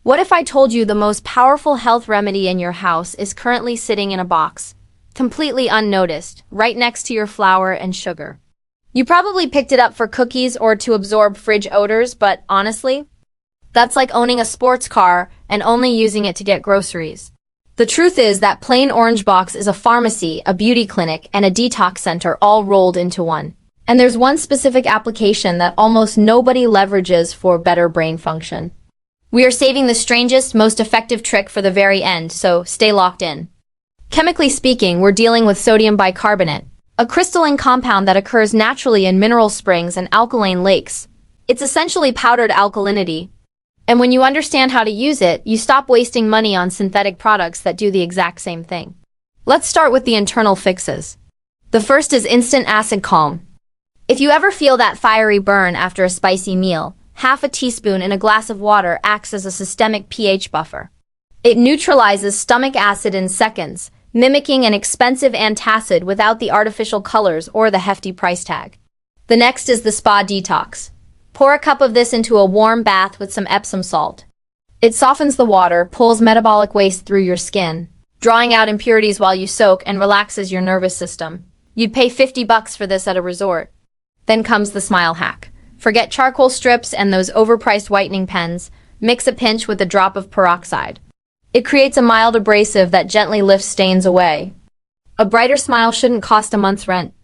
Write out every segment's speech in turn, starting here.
What if I told you the most powerful health remedy in your house is currently sitting in a box, completely unnoticed, right next to your flour and sugar? You probably picked it up for cookies or to absorb fridge odors, but honestly, that's like owning a sports car and only using it to get groceries. The truth is that plain orange box is a pharmacy, a beauty clinic, and a detox center all rolled into one. And there's one specific application that almost nobody leverages for better brain function. We are saving the strangest, most effective trick for the very end, so stay locked in. Chemically speaking, we're dealing with sodium bicarbonate, a crystalline compound that occurs naturally in mineral springs and alkaline lakes. It's essentially powdered alkalinity. And when you understand how to use it, you stop wasting money on synthetic products that do the exact same thing. Let's start with the internal fixes. The first is instant acid calm. If you ever feel that fiery burn after a spicy meal, half a teaspoon in a glass of water acts as a systemic pH buffer. It neutralizes stomach acid in seconds, mimicking an expensive antacid without the artificial colors or the hefty price tag. The next is the spa detox. Pour a cup of this into a warm bath with some Epsom salt. It softens the water, pulls metabolic waste through your skin, drawing out impurities while you soak, and relaxes your nervous system. You'd pay $50 for this at a resort. Then comes the smile hack. Forget charcoal strips and those overpriced whitening pens. Mix a pinch with a drop of peroxide. It creates a mild abrasive that gently lifts stains away. A brighter smile shouldn't cost a month's rent.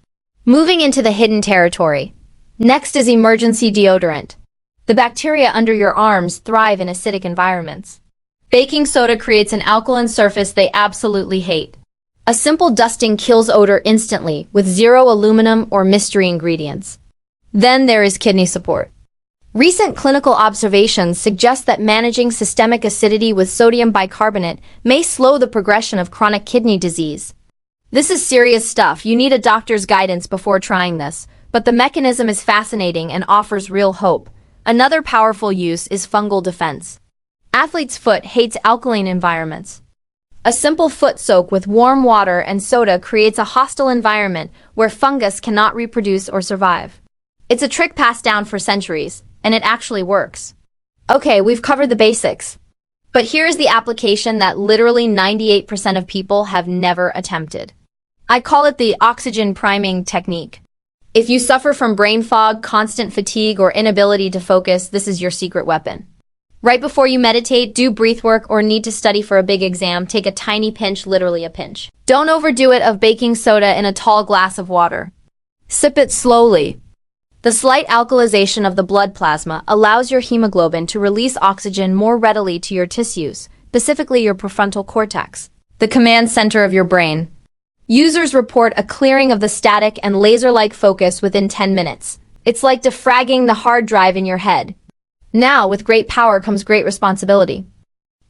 Moving into the hidden territory. Next is emergency deodorant. The bacteria under your arms thrive in acidic environments. Baking soda creates an alkaline surface they absolutely hate. A simple dusting kills odor instantly with zero aluminum or mystery ingredients. Then there is kidney support. Recent clinical observations suggest that managing systemic acidity with sodium bicarbonate may slow the progression of chronic kidney disease. This is serious stuff. You need a doctor's guidance before trying this, but the mechanism is fascinating and offers real hope. Another powerful use is fungal defense. Athlete's foot hates alkaline environments. A simple foot soak with warm water and soda creates a hostile environment where fungus cannot reproduce or survive. It's a trick passed down for centuries, and it actually works. Okay, we've covered the basics. But here's the application that literally 98% of people have never attempted. I call it the oxygen priming technique. If you suffer from brain fog, constant fatigue, or inability to focus, this is your secret weapon. Right before you meditate, do breath work, or need to study for a big exam, take a tiny pinch, literally a pinch. Don't overdo it, of baking soda in a tall glass of water. Sip it slowly. The slight alkalization of the blood plasma allows your hemoglobin to release oxygen more readily to your tissues, specifically your prefrontal cortex, the command center of your brain. Users report a clearing of the static and laser-like focus within 10 minutes. It's like defragging the hard drive in your head. Now, with great power comes great responsibility.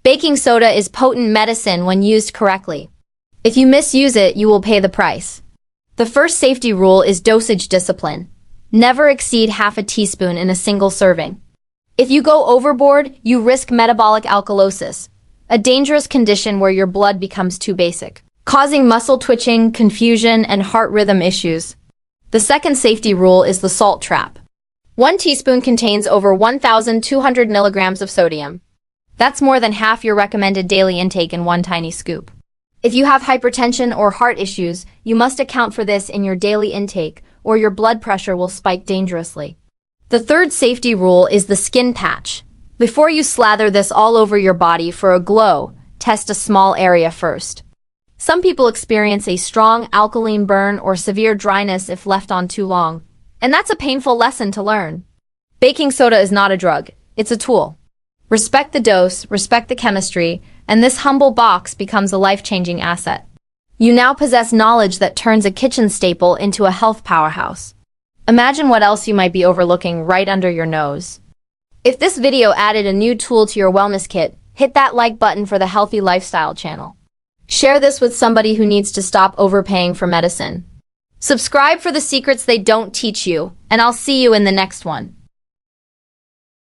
Baking soda is potent medicine when used correctly. If you misuse it, you will pay the price. The first safety rule is dosage discipline. Never exceed half a teaspoon in a single serving. If you go overboard, you risk metabolic alkalosis, a dangerous condition where your blood becomes too basic, causing muscle twitching, confusion, and heart rhythm issues. The second safety rule is the salt trap. 1 teaspoon contains over 1,200 milligrams of sodium. That's more than half your recommended daily intake in one tiny scoop. If you have hypertension or heart issues, you must account for this in your daily intake, or your blood pressure will spike dangerously. The third safety rule is the skin patch. Before you slather this all over your body for a glow, test a small area first. Some people experience a strong alkaline burn or severe dryness if left on too long, and that's a painful lesson to learn. Baking soda is not a drug, it's a tool. Respect the dose, respect the chemistry, and this humble box becomes a life-changing asset. You now possess knowledge that turns a kitchen staple into a health powerhouse. Imagine what else you might be overlooking right under your nose. If this video added a new tool to your wellness kit, hit that like button for the Healthy Lifestyle channel. Share this with somebody who needs to stop overpaying for medicine. Subscribe for the secrets they don't teach you, and I'll see you in the next one.